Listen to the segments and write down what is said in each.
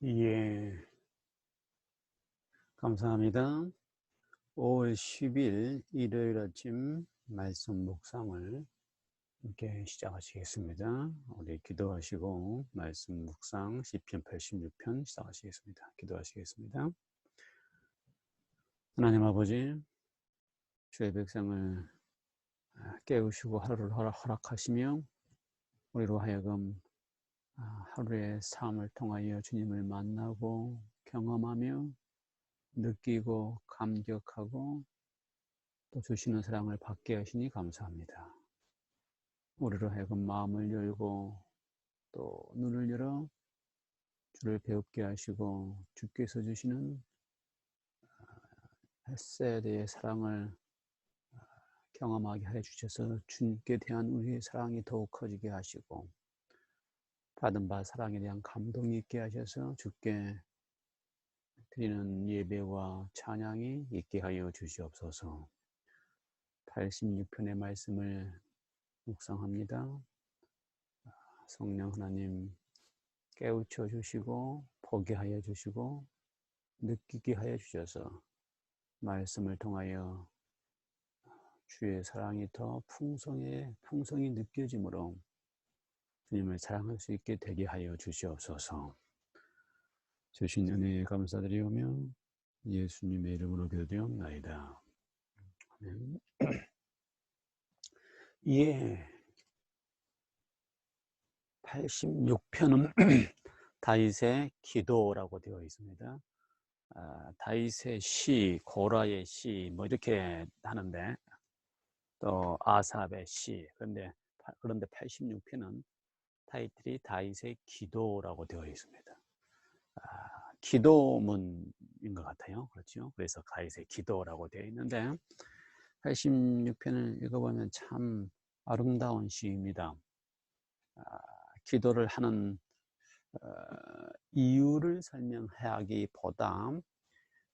예, 감사합니다. 5월 10일 일요일 아침 말씀 묵상을 함께 시작하시겠습니다. 우리 기도하시고 말씀 묵상 시편 86편 시작하시겠습니다. 기도하시겠습니다. 하나님 아버지, 주의 백성을 깨우시고 하루를 허락하시며 우리로 하여금 하루의 삶을 통하여 주님을 만나고 경험하며 느끼고 감격하고 또 주시는 사랑을 받게 하시니 감사합니다. 우리로 하여금 마음을 열고 또 눈을 열어 주를 배웁게 하시고 주께서 주시는 햇세대의 사랑을 경험하게 해 주셔서 주님께 대한 우리의 사랑이 더욱 커지게 하시고 받은 바 사랑에 대한 감동이 있게 하셔서 주께 드리는 예배와 찬양이 있게 하여 주시옵소서. 86편의 말씀을 묵상합니다. 성령 하나님 깨우쳐 주시고 보게 하여 주시고 느끼게 하여 주셔서 말씀을 통하여 주의 사랑이 더 풍성히 느껴지므로 주님을 사랑할 수 있게 되게 하여 주시옵소서. 주신 은혜에 감사드리오며 예수님의 이름으로 기도드리옵나이다. 아멘. 예, 86편은 다윗의 기도라고 되어 있습니다. 다윗의 시, 고라의 시, 뭐 이렇게 하는데 또 아삽의 시. 그런데 86편은 타이틀이 다윗의 기도라고 되어 있습니다. 기도문인 것 같아요. 그렇죠? 그래서 다윗의 기도라고 되어 있는데 86편을 읽어보면 참 아름다운 시입니다. 기도를 하는 이유를 설명하기보다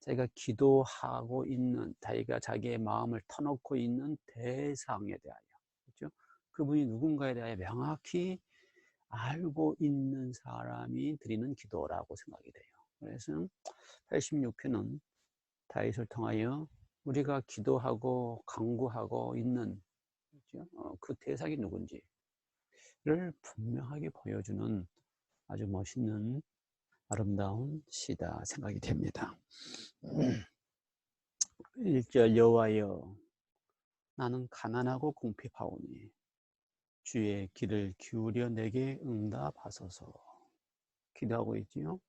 자기가 기도하고 있는, 자기가 자기의 마음을 터놓고 있는 대상에 대하여, 그렇죠? 그분이 누군가에 대하여 명확히 알고 있는 사람이 드리는 기도라고 생각이 돼요. 그래서 86편은 다윗을 통하여 우리가 기도하고 간구하고 있는, 그렇죠? 그 대상이 누군지를 분명하게 보여주는 아주 멋있는 아름다운 시다 생각이 됩니다. 1절 여호와여 나는 가난하고 궁핍하오니 주의 귀를 기울여 내게 응답하소서. 기도하고 있지요.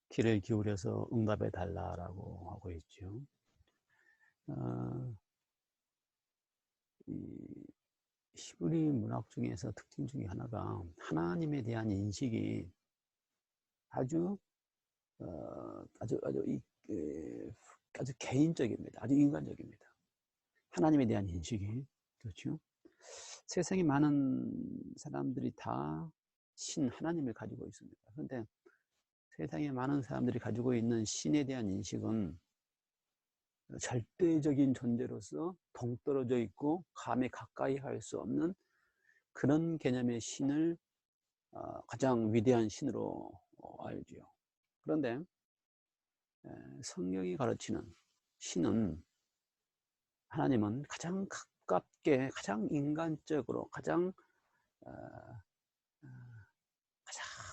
귀를 기울여서 응답해 달라라고 하고 있죠. 이 히브리 문학 중에서 특징 중에 하나가 하나님에 대한 인식이 아주 개인적입니다. 아주 인간적입니다. 하나님에 대한 인식이. 그렇죠? 세상에 많은 사람들이 다 하나님을 가지고 있습니다. 그런데 세상에 많은 사람들이 가지고 있는 신에 대한 인식은 절대적인 존재로서 동떨어져 있고 감히 가까이 할 수 없는 그런 개념의 신을 가장 위대한 신으로 알죠. 그런데 성경이 가르치는 신은, 하나님은 가장 가깝게, 가장 인간적으로, 가장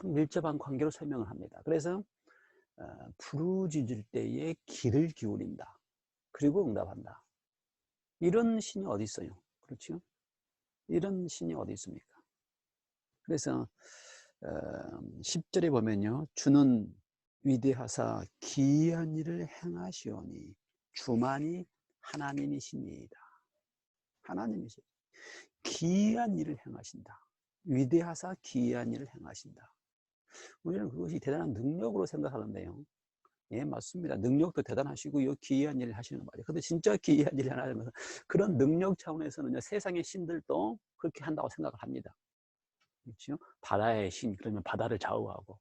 밀접한 관계로 설명을 합니다. 그래서 부르짖을 때에 귀를 기울인다. 그리고 응답한다. 이런 신이 어디 있어요? 그렇죠? 이런 신이 어디 있습니까? 그래서 10절에 보면요. 주는 위대하사 기이한 일을 행하시오니 주만이 하나님이시니이다. 하나님이시. 기이한 일을 행하신다. 위대하사 기이한 일을 행하신다. 우리는 그것이 대단한 능력으로 생각하는데요. 예, 맞습니다. 능력도 대단하시고요. 기이한 일을 하시는 거 맞아요. 근데 진짜 기이한 일을 하는 것은 그런 능력 차원에서는 세상의 신들도 그렇게 한다고 생각을 합니다. 그렇죠? 바다의 신, 그러면 바다를 좌우하고.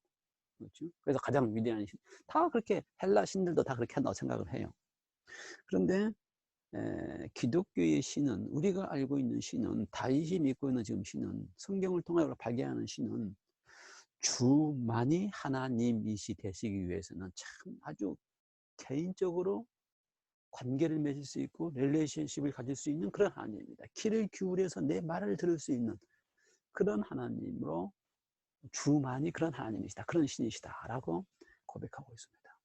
그렇죠? 그래서 가장 위대한 신. 다 그렇게, 헬라 신들도 다 그렇게 한다고 생각을 해요. 그런데 기독교의 신은, 우리가 알고 있는 신은, 다윗이 믿고 있는 지금 신은, 성경을 통해 발견하는 신은 주만이 하나님이시 되시기 위해서는 참 아주 개인적으로 관계를 맺을 수 있고 릴레이션십을 가질 수 있는 그런 하나님입니다. 귀를 기울여서 내 말을 들을 수 있는 그런 하나님으로 주만이 그런 하나님이시다. 그런 신이시다라고 고백하고 있습니다.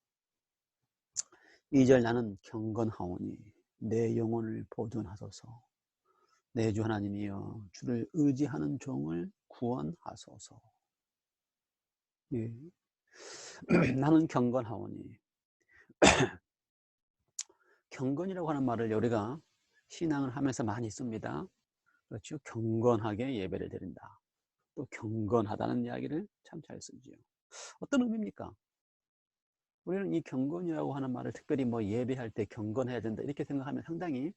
2절 나는 경건하오니 내 영혼을 보존하소서. 내 주 하나님이여 주를 의지하는 종을 구원하소서. 예. 나는 경건하오니 경건이라고 하는 말을 우리가 신앙을 하면서 많이 씁니다. 그렇죠. 경건하게 예배를 드린다. 또 경건하다는 이야기를 참 잘 쓰지요. 어떤 의미입니까? 우리는 이 경건이라고 하는 말을 특별히 뭐 예배할 때 경건해야 된다 이렇게 생각하면 상당히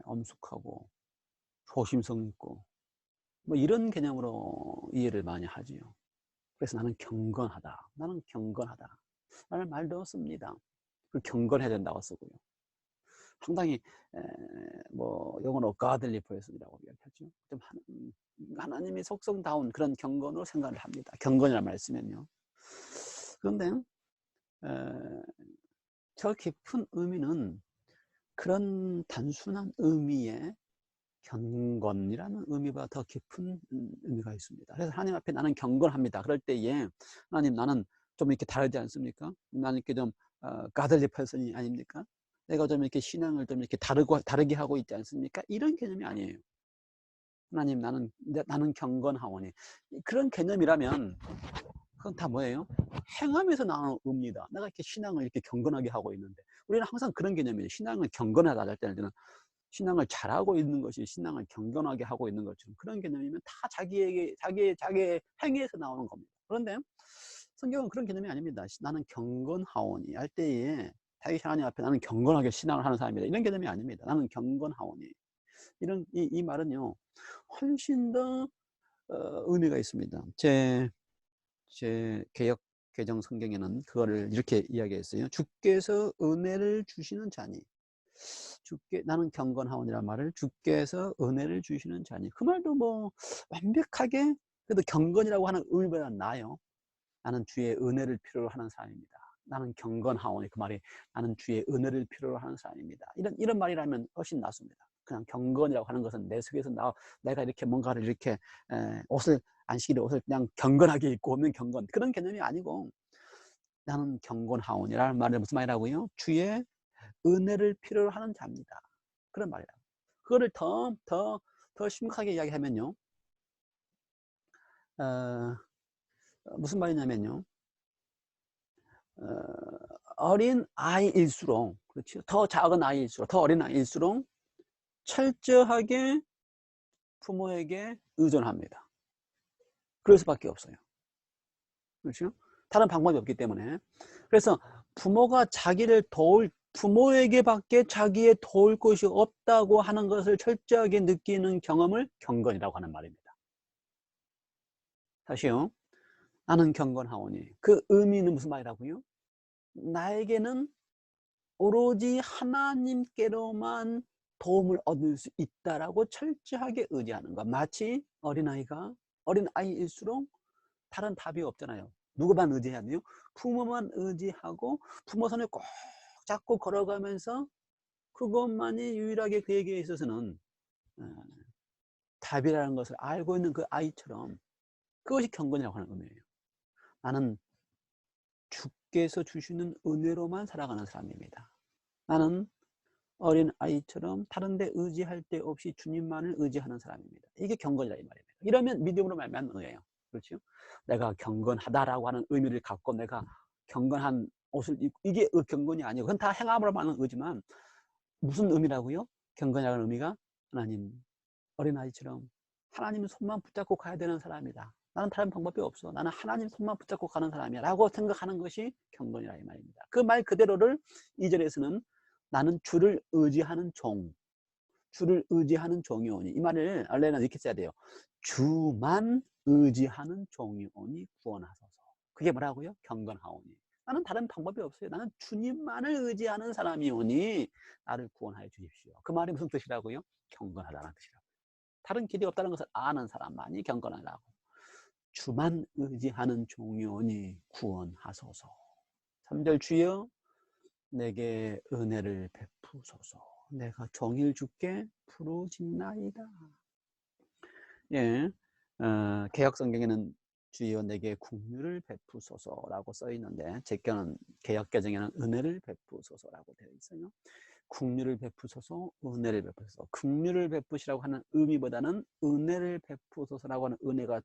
엄숙하고 조심성 있고 뭐 이런 개념으로 이해를 많이 하지요. 그래서 나는 경건하다. 나는 경건하다. 라는 말도 씁니다. 경건해야 된다고 쓰고요. 상당히 뭐 영어로 godly person이라고 이야기하죠. 좀 하나님의 속성다운 그런 경건으로 생각을 합니다. 경건이라는 말 쓰면요. 그런데 저 깊은 의미는 그런 단순한 의미의 경건이라는 의미보다 더 깊은 의미가 있습니다. 그래서 하나님 앞에 나는 경건합니다. 그럴 때에 하나님 나는 좀 이렇게 다르지 않습니까? 나는 이렇게 좀 godly person이 아닙니까? 내가 좀 이렇게 신앙을 좀 이렇게 다르게 하고 있지 않습니까? 이런 개념이 아니에요. 하나님 나는 경건하오니 그런 개념이라면 그건 다 뭐예요? 행함에서 나오는 의미다. 내가 이렇게 신앙을 이렇게 경건하게 하고 있는데 우리는 항상 그런 개념이에요. 신앙을 경건하다 할 때는 신앙을 잘하고 있는 것이 신앙을 경건하게 하고 있는 것처럼 그런 개념이면 다 자기의 행위에서 나오는 겁니다. 그런데 성경은 그런 개념이 아닙니다. 나는 경건하오니 할 때에 다윗 하나님 앞에 나는 경건하게 신앙을 하는 사람이다. 이런 개념이 아닙니다. 나는 경건하오니 이런 이 말은요 훨씬 더 의미가 있습니다. 제 개역 개정 성경에는 그거를 이렇게 이야기했어요. 주께서 은혜를 주시는 자니 나는 경건하오니란 말을 주께서 은혜를 주시는 자니 그 말도 뭐 완벽하게 그래도 경건이라고 하는 의미보다 나아요. 나는 주의 은혜를 필요로 하는 사람입니다. 나는 경건하오니 그 말이 나는 주의 은혜를 필요로 하는 사람입니다. 이런 말이라면 훨씬 낫습니다. 그냥 경건이라고 하는 것은 내 속에서 내가 이렇게 뭔가를 이렇게 안식일에 옷을 그냥 경건하게 입고 오면 경건 그런 개념이 아니고 나는 경건하오니라는 말은 무슨 말이라고요? 주의 은혜를 필요로 하는 자입니다. 그런 말이에요. 그거를 더 심각하게 이야기하면요. 무슨 말이냐면요. 어린 아이일수록, 그렇죠. 더 작은 아이일수록, 더 어린 아이일수록 철저하게 부모에게 의존합니다. 그럴 수밖에 없어요. 그렇죠? 다른 방법이 없기 때문에. 그래서 부모가 부모에게밖에 자기의 도울 곳이 없다고 하는 것을 철저하게 느끼는 경험을 경건이라고 하는 말입니다. 다시요. 나는 경건하오니 그 의미는 무슨 말이라고요? 나에게는 오로지 하나님께로만 도움을 얻을 수 있다라고 철저하게 의지하는 것. 마치 어린아이일수록 다른 답이 없잖아요. 누구만 의지해야 돼요? 부모만 의지하고 부모 손을 꼭 잡고 걸어가면서 그것만이 유일하게 그에게 있어서는 답이라는 것을 알고 있는 그 아이처럼 그것이 경건이라고 하는 의미예요. 나는 주께서 주시는 은혜로만 살아가는 사람입니다. 나는 어린 아이처럼 다른 데 의지할 데 없이 주님만을 의지하는 사람입니다. 이게 경건이라 이 말입니다. 이러면 믿음으로 말미암는 의예요. 그렇죠? 내가 경건하다라고 하는 의미를 갖고 내가 경건한 옷을 입고 이게 경건이 아니고 그건 다 행함으로 말하는 의지만 무슨 의미라고요? 경건이라는 의미가 하나님 어린아이처럼 하나님 손만 붙잡고 가야 되는 사람이다. 나는 다른 방법이 없어. 나는 하나님 손만 붙잡고 가는 사람이야 라고 생각하는 것이 경건이라 이 말입니다. 그 말 그대로를 2절에서는 나는 주를 의지하는 주를 의지하는 종이오니 이 말을 원래는 이렇게 써야 돼요. 주만 의지하는 종이오니 구원하소서. 그게 뭐라고요? 경건하오니. 나는 다른 방법이 없어요. 나는 주님만을 의지하는 사람이오니 나를 구원하여 주십시오. 그 말이 무슨 뜻이라고요? 경건하다는 뜻이라고요. 다른 길이 없다는 것을 아는 사람만이 경건하다고. 주만 의지하는 종이오니 구원하소서. 3절 주여 내게 은혜를 베푸소서. 내가 종일 주께 부르짖나이다. 예, 개혁성경에는 주여 내게 긍휼을 베푸소서라고 써 있는데 제 거는 개혁개정에는 은혜를 베푸소서라고 되어 있어요. 긍휼을 베푸소서, 은혜를 베푸소서. 긍휼을 베푸시라고 하는 의미보다는 은혜를 베푸소서라고 하는 은혜가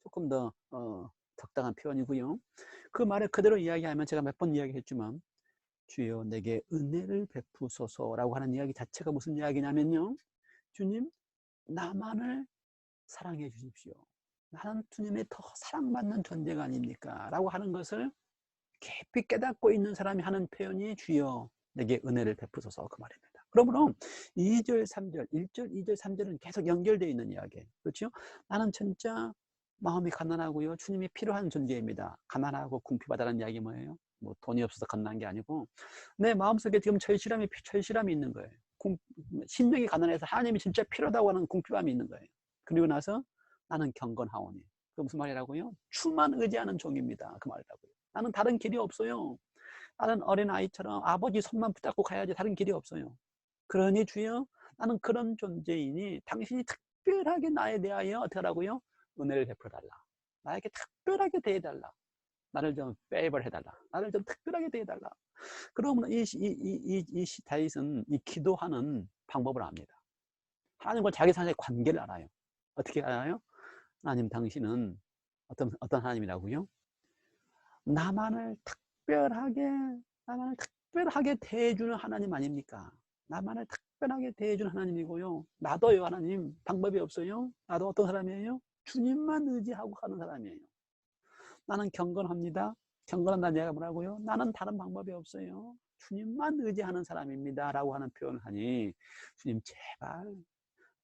조금 더 적당한 표현이고요. 그 말을 그대로 이야기하면 제가 몇 번 이야기했지만 주여 내게 은혜를 베푸소서라고 하는 이야기 자체가 무슨 이야기냐면요, 주님 나만을 사랑해 주십시오. 나는 주님의 더 사랑받는 존재가 아닙니까? 라고 하는 것을 깊이 깨닫고 있는 사람이 하는 표현이 주여 내게 은혜를 베푸소서, 그 말입니다. 그러므로 2절, 3절, 1절, 2절, 3절은 계속 연결되어 있는 이야기예요. 그렇죠? 나는 진짜 마음이 가난하고요, 주님이 필요한 존재입니다. 가난하고 궁핍하다는 이야기 뭐예요? 뭐 돈이 없어서 가난한 게 아니고 내 마음속에 지금 절실함이 있는 거예요. 심령이 가난해서 하나님이 진짜 필요하다고 하는 궁핍함이 있는 거예요. 그리고 나서 나는 경건하오니, 그 무슨 말이라고요? 주만 의지하는 종입니다, 그 말이라고요. 나는 다른 길이 없어요. 나는 어린아이처럼 아버지 손만 붙잡고 가야지 다른 길이 없어요. 그러니 주여 나는 그런 존재이니 당신이 특별하게 나에 대하여 어떻게 하라고요? 은혜를 베풀어달라. 나에게 특별하게 대해달라. 나를 좀 페이버 해달라. 나를 좀 특별하게 대해달라. 그러면 이 다윗은 이 기도하는 방법을 압니다. 하나님과 자기 사이의 관계를 알아요. 어떻게 알아요? 하나님 당신은 어떤 하나님이라고요? 나만을 특별하게 대해주는 하나님 아닙니까? 나만을 특별하게 대해주는 하나님이고요. 나도요, 하나님 방법이 없어요. 나도 어떤 사람이에요? 주님만 의지하고 가는 사람이에요. 나는 경건합니다. 경건한다는 얘기가 뭐라고요? 나는 다른 방법이 없어요. 주님만 의지하는 사람입니다. 라고 하는 표현을 하니, 주님 제발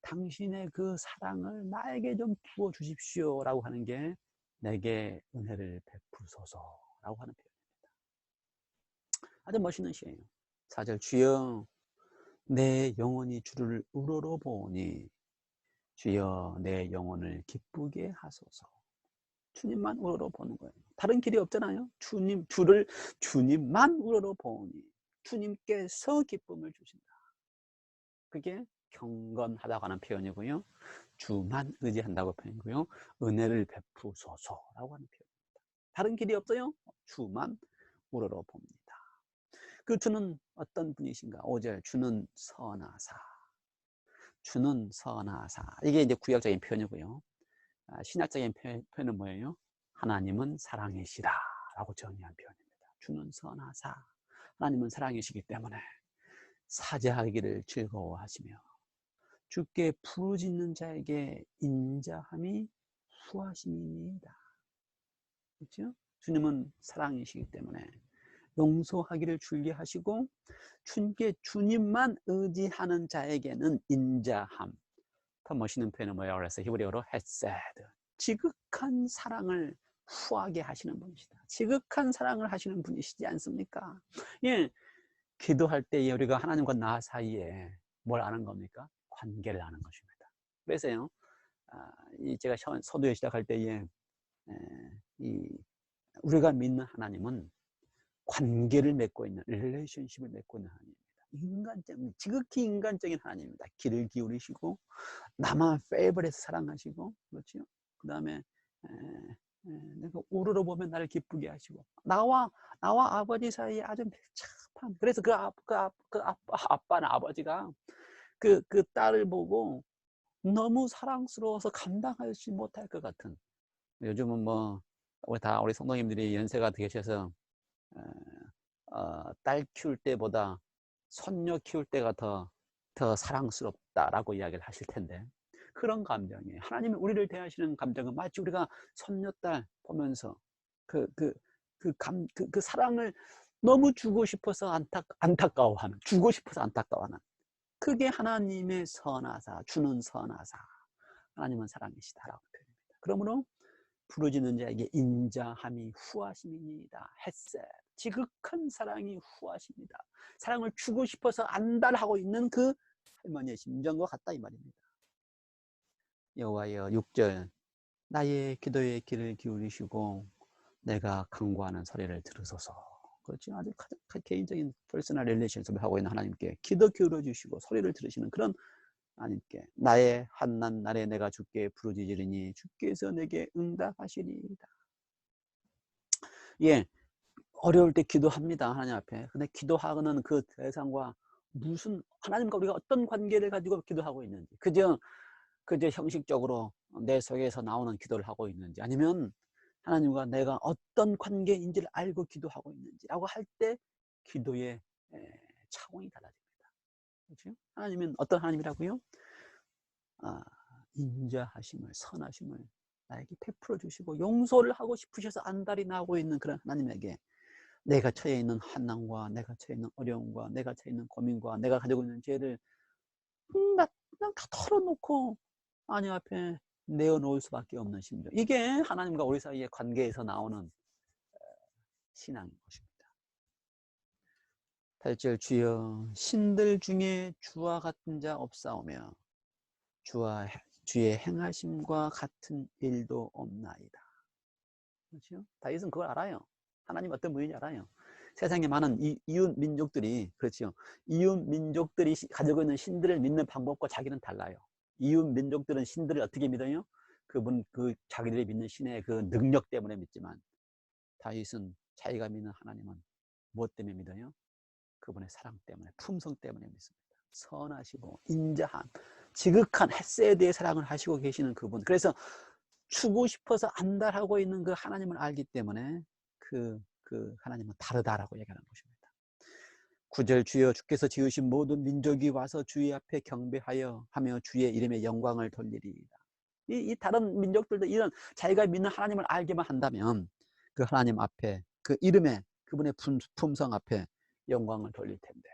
당신의 그 사랑을 나에게 좀 부어 주십시오. 라고 하는 게 내게 은혜를 베푸소서라고 하는 표현입니다. 아주 멋있는 시예요. 4절 주여 내 영혼이 주를 우러러보니 주여 내 영혼을 기쁘게 하소서. 주님만 우러러보는 거예요. 다른 길이 없잖아요. 주님만 우러러보니 주님께서 기쁨을 주신다. 그게 경건하다고 하는 표현이고요. 주만 의지한다고 표현이고요. 은혜를 베푸소서라고 하는 표현입니다. 다른 길이 없어요. 주만 우러러봅니다. 그 주는 어떤 분이신가? 5절 주는 선하사. 주는 선하사. 이게 이제 구약적인 표현이고요. 신약적인 표현은 뭐예요? 하나님은 사랑이시라 라고 정의한 표현입니다. 주는 선하사. 하나님은 사랑이시기 때문에 사죄하기를 즐거워하시며 주께 부르짖는 자에게 인자함이 후하심이니이다. 그렇죠? 주님은 사랑이시기 때문에 용서하기를 줄기하시고 주님만 의지하는 자에게는 인자함. 더 멋있는 표현은 뭐라고 그랬어요? 히브리어로 헤세드. 지극한 사랑을 후하게 하시는 분이시다. 지극한 사랑을 하시는 분이시지 않습니까? 예, 기도할 때 우리가 하나님과 나 사이에 뭘 아는 겁니까? 관계를 아는 것입니다. 그래서요, 제가 서두에 시작할 때에 우리가 믿는 하나님은 관계를 맺고 있는, 릴레이션십을 맺고 있는 하나님입니다. 지극히 인간적인 하나님입니다. 귀를 기울이시고 나만 페이버에서 사랑하시고, 그렇죠? 그 다음에 내가 우러러 보면 나를 기쁘게 하시고 나와 아버지 사이에 아주 밀접한, 그래서 아빠나 아버지가 그 딸을 보고 너무 사랑스러워서 감당하지 못할 것 같은, 요즘은 뭐 우리 성도님들이 연세가 되셔서 딸 키울 때보다 손녀 키울 때가 더 사랑스럽다라고 이야기를 하실 텐데, 그런 감정이에요. 하나님이 우리를 대하시는 감정은 마치 우리가 손녀딸 보면서 그 사랑을 너무 주고 싶어서 안타까워하는, 주고 싶어서 안타까워하는, 그게 하나님의 선하사, 주는 선하사, 하나님은 사랑이시다라고 표현합니다. 그러므로 부르짖는 자에게 인자함이 후하심이니이다. 햇셋, 지극한 사랑이 후하십니다. 사랑을 주고 싶어서 안달하고 있는 그 할머니의 심정과 같다 이 말입니다. 여호와여 6절 나의 기도에 귀를 기울이시고 내가 간구하는 소리를 들으소서. 그렇죠. 아주 가장 개인적인 퍼스널 릴레이션십을 하고 있는 하나님께 기도 기울여 주시고 소리를 들으시는 그런 하나님께 나의 한난 날에 내가 주께 부르짖으리니 주께서 내게 응답하시리이다. 예, 어려울 때 기도합니다. 하나님 앞에. 근데 기도하는 그 대상과 무슨 하나님과 우리가 어떤 관계를 가지고 기도하고 있는지, 그저 형식적으로 내 속에서 나오는 기도를 하고 있는지, 아니면 하나님과 내가 어떤 관계인지를 알고 기도하고 있는지라고 할 때 기도의 차원이 달라집니다. 그렇죠? 하나님은 어떤 하나님이라고요? 인자하심을, 선하심을 나에게 베풀어 주시고 용서를 하고 싶으셔서 안달이 나고 있는 그런 하나님에게 내가 처해 있는 환난과 내가 처해 있는 어려움과 내가 처해 있는 고민과 내가 가지고 있는 죄를 그냥 다 털어놓고 하나님 앞에 내어놓을 수밖에 없는 심정. 이게 하나님과 우리 사이의 관계에서 나오는 신앙인 것입니다. 8절 주여 신들 중에 주와 같은 자 없사오며 주의 행하심과 같은 일도 없나이다. 그렇죠? 다윗은 그걸 알아요. 하나님 어떤 분인지 알아요. 세상에 많은 이웃 민족들이, 그렇죠, 이웃 민족들이 가지고 있는 신들을 믿는 방법과 자기는 달라요. 이웃 민족들은 신들을 어떻게 믿어요? 자기들이 믿는 신의 그 능력 때문에 믿지만 다윗은 자기가 믿는 하나님은 무엇 때문에 믿어요? 그분의 사랑 때문에, 품성 때문에 믿습니다. 선하시고 인자함, 지극한 헤세드의 사랑을 하시고 계시는 그분. 그래서 주고 싶어서 안달하고 있는 그 하나님을 알기 때문에 그 하나님은 다르다라고 얘기하는 것입니다. 9절 주여 주께서 지으신 모든 민족이 와서 주의 앞에 경배하여 하며 주의 이름의 영광을 돌리리이다. 이 다른 민족들도 이런 자기가 믿는 하나님을 알기만 한다면 그 하나님 앞에 그 이름에 그분의 품성 앞에 영광을 돌릴 텐데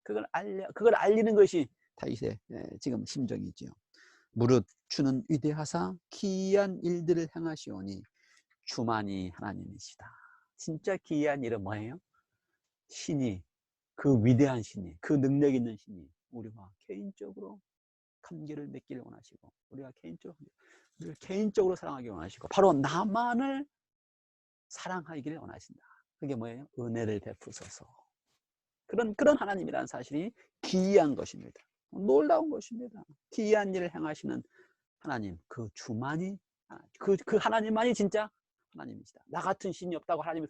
그걸 알리는 것이 다윗의 지금 심정이지요. 무릇 주는 위대하사 기이한 일들을 행하시오니 주만이 하나님이시다. 진짜 기이한 일은 뭐예요? 신이, 그 위대한 신이, 그 능력 있는 신이 우리와 개인적으로 관계를 맺기를 원하시고 우리를 개인적으로 사랑하기 원하시고 바로 나만을 사랑하기를 원하신다. 그게 뭐예요? 은혜를 베푸소서. 그런 하나님이라는 사실이 기이한 것입니다. 놀라운 것입니다. 기이한 일을 행하시는 하나님, 그 주만이, 그 하나님만이 진짜 하나님이시다. 나 같은 신이 없다고 하나님이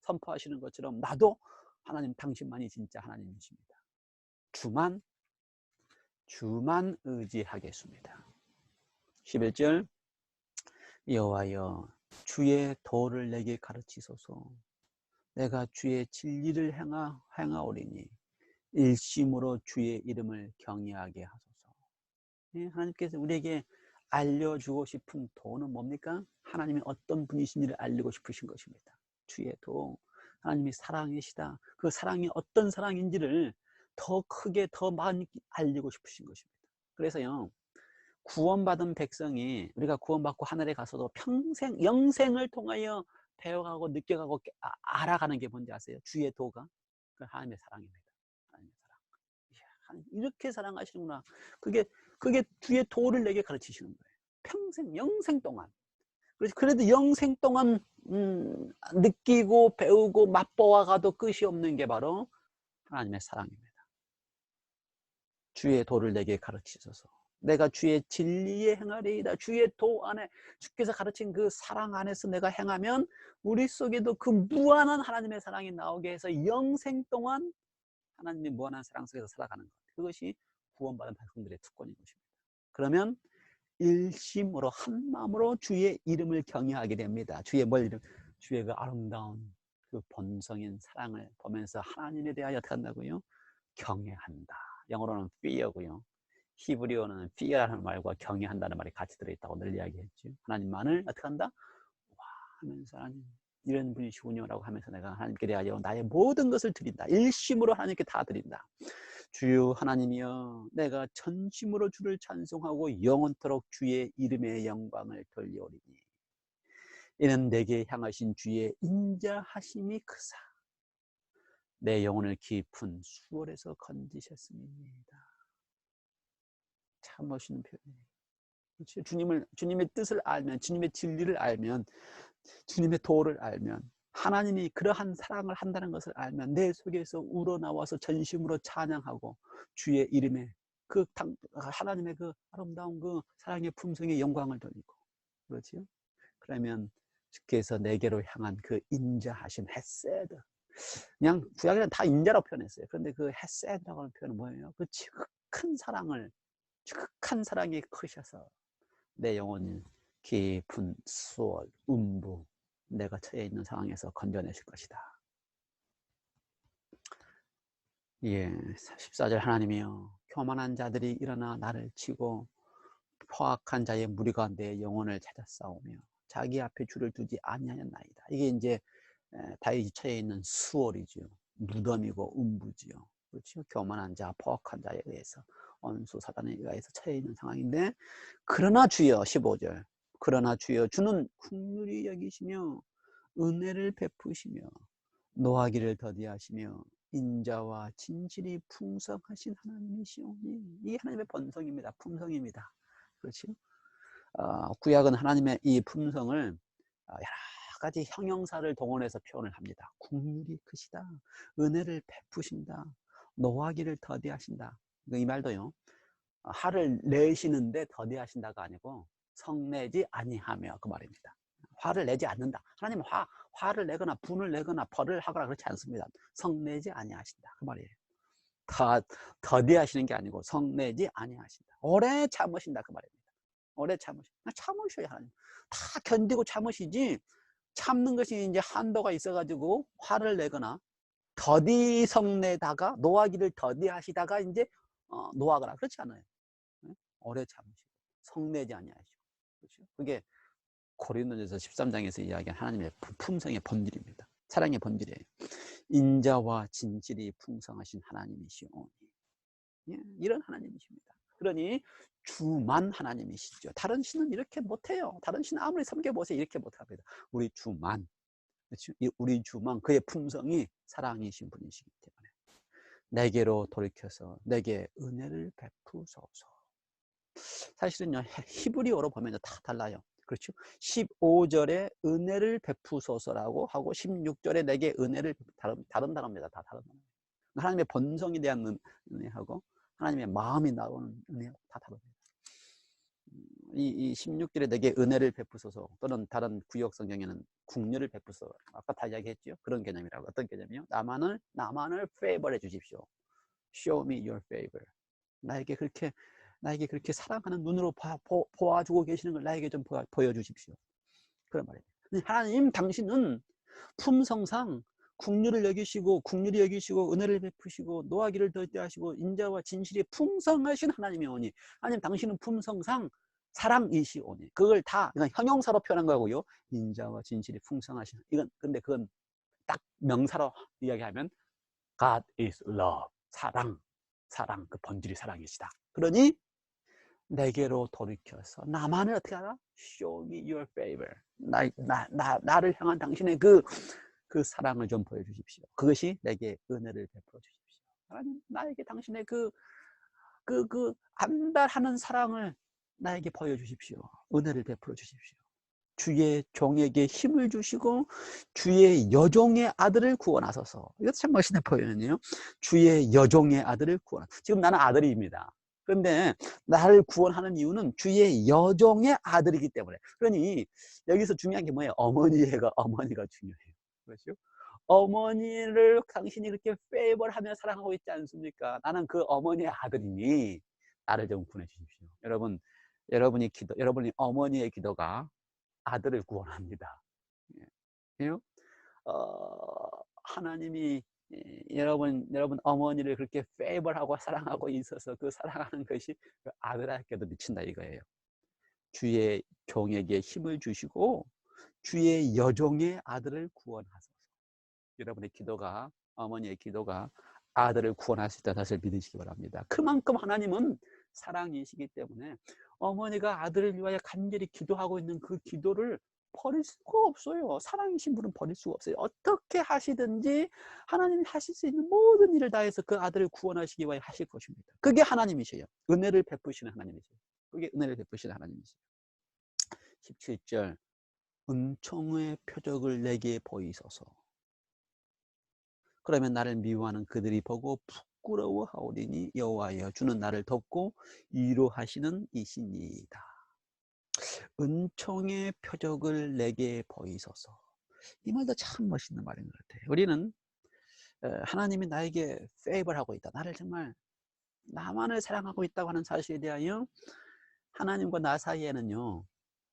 선포하시는 것처럼 나도 하나님 당신만이 진짜 하나님이십니다. 주만 의지하겠습니다. 11절 여호와여 주의 도를 내게 가르치소서. 내가 주의 진리를 행하오리니 일심으로 주의 이름을 경외하게 하소서. 하나님께서 우리에게 알려주고 싶은 도는 뭡니까? 하나님이 어떤 분이신지를 알리고 싶으신 것입니다. 주의 도, 하나님이 사랑이시다. 그 사랑이 어떤 사랑인지를 더 크게 더 많이 알리고 싶으신 것입니다. 그래서요, 구원받은 백성이 우리가 구원받고 하늘에 가서도 평생 영생을 통하여 배워가고 느껴가고 알아가는 게 뭔지 아세요? 주의 도가 그 하나님의 사랑입니다. 하나님의 사랑. 이야, 이렇게 사랑하시는구나. 그게 주의 도를 내게 가르치시는 거예요. 평생 영생 동안. 그래도 영생 동안 느끼고 배우고 맛보아가도 끝이 없는 게 바로 하나님의 사랑입니다. 주의 도를 내게 가르치소서. 내가 주의 진리에 행하리이다. 주의 도 안에 주께서 가르친 그 사랑 안에서 내가 행하면 우리 속에도 그 무한한 하나님의 사랑이 나오게 해서 영생 동안 하나님의 무한한 사랑 속에서 살아가는 것. 그것이 구원받은 백성들의 특권인 것입니다. 그러면 일심으로 한 마음으로 주의 이름을 경외하게 됩니다. 주의 그 아름다운 그 본성인 사랑을 보면서 하나님에 대하여 어떻게 한다고요? 경외한다. 영어로는 fear고요. 히브리어는 fear라는 말과 경외한다는 말이 같이 들어있다고 늘 이야기했죠. 하나님만을 어떻게 한다? 와 하면서 하나님 이런 분이시군요 라고 하면서 내가 하나님께 대하여 나의 모든 것을 드린다. 일심으로 하나님께 다 드린다. 주여 하나님이여 내가 전심으로 주를 찬송하고 영원토록 주의 이름의 영광을 돌리오리니 이는 내게 향하신 주의 인자하심이 크사 내 영혼을 깊은 수월에서 건지셨습니다. 참 멋있는 표현이에요. 그렇지? 주님의 뜻을 알면, 주님의 진리를 알면, 주님의 도를 알면, 하나님이 그러한 사랑을 한다는 것을 알면 내 속에서 우러나와서 전심으로 찬양하고 주의 이름에 하나님의 그 아름다운 그 사랑의 품성의 영광을 돌리고, 그렇지요? 그러면 주께서 내게로 향한 그 인자하신 헤세드, 그냥 구약에는 다 인자라고 표현했어요. 그런데 그 헤세드라고 하는 표현은 뭐예요? 그 지극한 사랑이 크셔서 내 영혼을 깊은 수월, 음부, 내가 처해 있는 상황에서 건져내실 것이다. 예, 14절 하나님이여, 교만한 자들이 일어나 나를 치고 포악한 자의 무리가 내 영혼을 찾아싸우며 자기 앞에 줄을 두지 아니하였나이다. 이게 이제 다윗이 처해 있는 수월이죠. 무덤이고 음부지요. 그렇죠? 교만한 자, 포악한 자에 의해서, 원수 사단에 의해서 처해 있는 상황인데, 그러나 주여, 15절, 그러나 주여 주는 긍휼히 여기시며 은혜를 베푸시며 노하기를 더디하시며 인자와 진실이 풍성하신 하나님이시오니. 이 하나님의 본성입니다. 품성입니다. 그렇죠? 구약은 하나님의 이 품성을 여러 가지 형용사를 동원해서 표현을 합니다. 긍휼이 크시다, 은혜를 베푸신다, 노하기를 더디하신다. 이 말도요, 화를 내시는데 더디하신다가 아니고 성내지 아니하며, 그 말입니다. 화를 내지 않는다. 하나님은 화를 내거나 분을 내거나 벌을 하거나 그렇지 않습니다. 성내지 아니하신다, 그 말이에요. 더디하시는 게 아니고 성내지 아니하신다, 오래 참으신다, 그 말입니다. 오래 참으셔야 하나님. 다 견디고 참으시지, 참는 것이 이제 한도가 있어가지고 화를 내거나 더디 성내다가 노하기를 더디하시다가 이제 노하거나 그렇지 않아요. 오래 참으시고 성내지 아니하시고. 그렇죠? 그게 고린도전서 13장에서 이야기한 하나님의 품성의 본질입니다. 사랑의 본질이에요. 인자와 진실이 풍성하신 하나님이시오니. 예, 이런 하나님이십니다. 그러니 주만 하나님이시죠. 다른 신은 이렇게 못해요. 다른 신 아무리 섬겨보세요, 이렇게 못합니다. 우리 주만, 그렇죠? 우리 주만 그의 품성이 사랑이신 분이시기 때문에 내게로 돌이켜서 내게 은혜를 베푸소서. 사실은요, 히브리어로 보면 다 달라요. 그렇죠? 15절에 은혜를 베푸소서라고 하고 16절에 내게 은혜를, 다른 단어입니다. 다 다른 단어. 하나님의 본성에 대한 은혜하고 하나님의 마음이 나오는 은혜 다 다릅니다. 이 16절에 내게 은혜를 베푸소서, 또는 다른 구역 성경에는 긍휼을 베푸소서, 아까 다 이야기했죠. 그런 개념이라고. 어떤 개념이요? 나만을 페이버해 주십시오. Show me your favor. 나에게 그렇게 사랑하는 눈으로 보아주고 계시는 걸 나에게 좀 보여주십시오. 그런 말입니다. 하나님, 당신은 품성상 긍휼을 여기시고, 긍휼히 여기시고, 은혜를 베푸시고, 노하기를 더디하시고, 인자와 진실이 풍성하신 하나님이오니, 하나님 당신은 품성상 사랑이시오니. 그걸 다 형용사로 표현한 거고요. 인자와 진실이 풍성하신, 근데 그건 딱 명사로 이야기하면 God is love. 사랑, 그 본질이 사랑이시다. 그러니 내게로 돌이켜서 나만을 어떻게 하라? Show me your favor. 나를 향한 당신의 그 사랑을 좀 보여주십시오. 그것이 내게 은혜를 베풀어 주십시오. 하나님, 나에게 당신의 그 안달하는 사랑을 나에게 보여주십시오. 은혜를 베풀어 주십시오. 주의 종에게 힘을 주시고 주의 여종의 아들을 구원하소서. 이것도 참 멋있는 표현이에요. 주의 여종의 아들을 구원하소서. 지금 나는 아들입니다. 그런데 나를 구원하는 이유는 주의 여종의 아들이기 때문에. 그러니 여기서 중요한 게 뭐예요? 어머니가 중요해요. 그렇죠? 어머니를 당신이 그렇게 페이버하며 사랑하고 있지 않습니까? 나는 그 어머니의 아들이니 나를 좀 구원해 주십시오. 여러분이 어머니의 기도가 아들을 구원합니다. 예. 하나님이 여러분 어머니를 그렇게 페이버하고 사랑하고 있어서 그 사랑하는 것이 그 아들에게도 미친다 이거예요. 주의 종에게 힘을 주시고 주의 여종의 아들을 구원하소서. 여러분의 기도가, 어머니의 기도가 아들을 구원할 수 있다는 사실을 믿으시기 바랍니다. 그만큼 하나님은 사랑이시기 때문에 어머니가 아들을 위하여 간절히 기도하고 있는 그 기도를 버릴 수가 없어요. 사랑이신 분은 버릴 수가 없어요. 어떻게 하시든지 하나님이 하실 수 있는 모든 일을 다해서 그 아들을 구원하시기 위하여 하실 것입니다. 그게 하나님이세요. 은혜를 베푸시는 하나님이세요. 그게 은혜를 베푸시는 하나님이세요. 17절 은총의 표적을 내게 보이소서. 그러면 나를 미워하는 그들이 보고 부끄러워하오리니 여호와여 주는 나를 돕고 위로하시는 이시니이다. 은총의 표적을 내게 보이소서. 이 말도 참 멋있는 말인 것 같아요. 우리는 하나님이 나에게 페이버하고 있다, 나를 정말 나만을 사랑하고 있다고 하는 사실에 대하여 하나님과 나 사이에는요,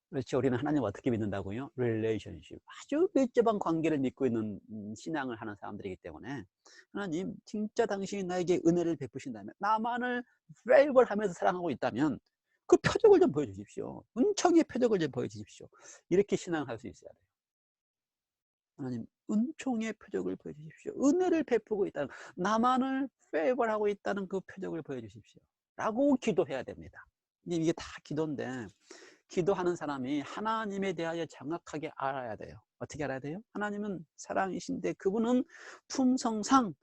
그렇지, 우리는 하나님을 어떻게 믿는다고요? 릴레이션십, 아주 밀접한 관계를 믿고 있는 신앙을 하는 사람들이기 때문에 하나님 진짜 당신이 나에게 은혜를 베푸신다면, 나만을 페이버하면서 사랑하고 있다면 그 표적을 좀 보여주십시오. 은총의 표적을 좀 보여주십시오. 이렇게 신앙할 수 있어야 돼요. 하나님 은총의 표적을 보여주십시오. 은혜를 베푸고 있다는, 나만을 페이버하고 있다는 그 표적을 보여주십시오 라고 기도해야 됩니다. 이게 다 기도인데, 기도하는 사람이 하나님에 대하여 정확하게 알아야 돼요. 어떻게 알아야 돼요? 하나님은 사랑이신데 그분은 품성상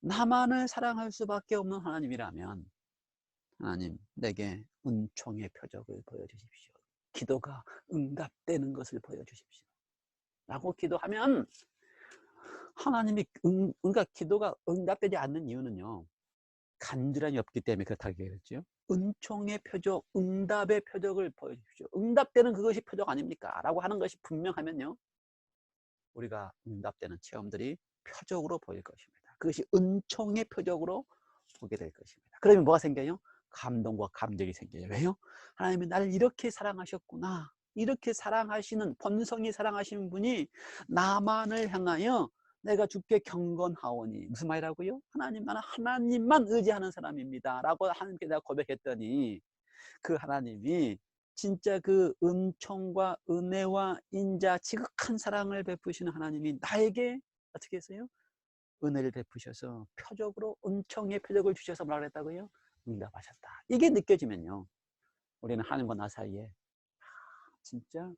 나만을 사랑할 수밖에 없는 하나님이라면, 하나님 내게 은총의 표적을 보여주십시오. 기도가 응답되는 것을 보여주십시오 라고 기도하면, 하나님이 그러니까 기도가 응답되지 않는 이유는요, 간절함이 없기 때문에 그렇다고 얘기했죠. 은총의 표적, 응답의 표적을 보여주십시오. 응답되는 그것이 표적 아닙니까? 라고 하는 것이 분명하면요, 우리가 응답되는 체험들이 표적으로 보일 것입니다. 그것이 은총의 표적으로 보게 될 것입니다. 그러면 뭐가 생겨요? 감동과 감격이 생겨요. 왜요? 하나님이 나를 이렇게 사랑하셨구나. 이렇게 사랑하시는, 본성이 사랑하시는 분이 나만을 향하여 내가 주께 경건하오니, 무슨 말이라고요? 하나님, 나는 하나님만 의지하는 사람입니다 라고 하나님께 내가 고백했더니, 그 하나님이 진짜 그 은총과 은혜와 인자 지극한 사랑을 베푸시는 하나님이 나에게 어떻게 했어요? 은혜를 베푸셔서 표적으로 은총의 표적을 주셔서 뭐라 그랬다고요? 응답하셨다. 이게 느껴지면요, 우리는 하나님과 나 사이에 진짜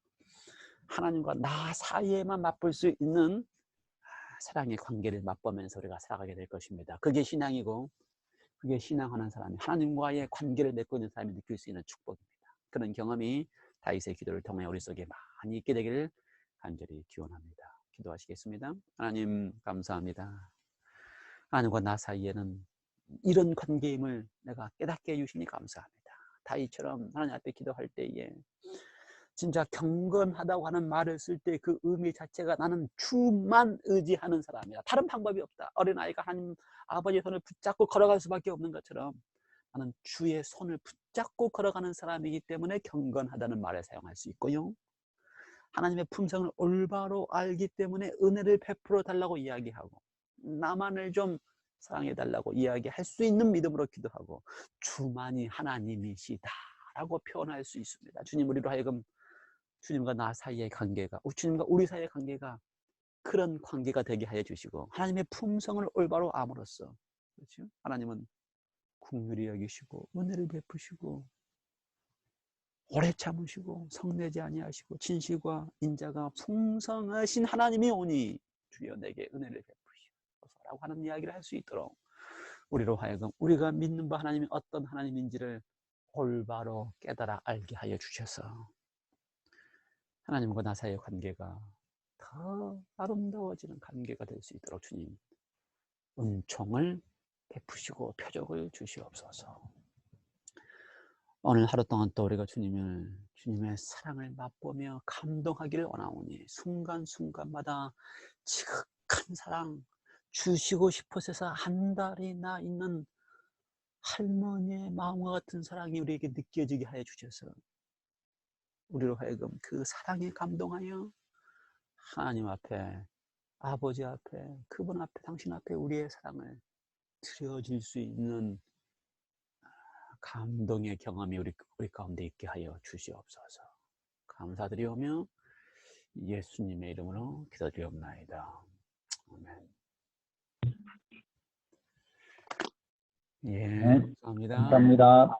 하나님과 나 사이에만 맛볼 수 있는 사랑의 관계를 맛보면서 우리가 살아가게 될 것입니다. 그게 신앙이고, 그게 신앙하는 사람이, 하나님과의 관계를 맺고 있는 사람이 느낄 수 있는 축복입니다. 그런 경험이 다윗의 기도를 통해 우리 속에 많이 있게 되기를 간절히 기원합니다. 기도하시겠습니다. 하나님 감사합니다. 하나님과 나 사이에는 이런 관계임을 내가 깨닫게 해주시니 감사합니다. 다윗처럼 하나님 앞에 기도할 때에 진짜 경건하다고 하는 말을 쓸 때 그 의미 자체가 나는 주만 의지하는 사람이다, 다른 방법이 없다. 어린아이가 하나님 아버지의 손을 붙잡고 걸어갈 수밖에 없는 것처럼 나는 주의 손을 붙잡고 걸어가는 사람이기 때문에 경건하다는 말을 사용할 수 있고요, 하나님의 품성을 올바로 알기 때문에 은혜를 베풀어 달라고 이야기하고, 나만을 좀 사랑해 달라고 이야기할 수 있는 믿음으로 기도하고, 주만이 하나님이시다 라고 표현할 수 있습니다. 주님, 우리로 하여금 주님과 나 사이의 관계가, 주님과 우리 사이의 관계가 그런 관계가 되게 하여 주시고, 하나님의 품성을 올바로 암으로써, 그렇죠? 하나님은 긍휼히 여기시고 은혜를 베푸시고 오래 참으시고 성내지 아니하시고 진실과 인자가 풍성하신 하나님이 오니 주여 내게 은혜를 베푸시옵소서라고 하는 이야기를 할 수 있도록, 우리로 하여금 우리가 믿는 바 하나님이 어떤 하나님인지를 올바로 깨달아 알게 하여 주셔서 하나님과 나 사이의 관계가 더 아름다워지는 관계가 될 수 있도록 주님 은총을 베푸시고 표적을 주시옵소서. 오늘 하루 동안 또 우리가 주님의 사랑을 맛보며 감동하기를 원하오니, 순간순간마다 지극한 사랑 주시고 싶으셔서 한 달이나 있는 할머니의 마음과 같은 사랑이 우리에게 느껴지게 하여 주셔서 우리로 하여금 그 사랑에 감동하여 하나님 앞에, 아버지 앞에, 그분 앞에, 당신 앞에 우리의 사랑을 드려질 수 있는 감동의 경험이 우리 가운데 있게 하여 주시옵소서. 감사드리오며 예수님의 이름으로 기도드리옵나이다. 아멘. 예, 감사합니다. 감사합니다.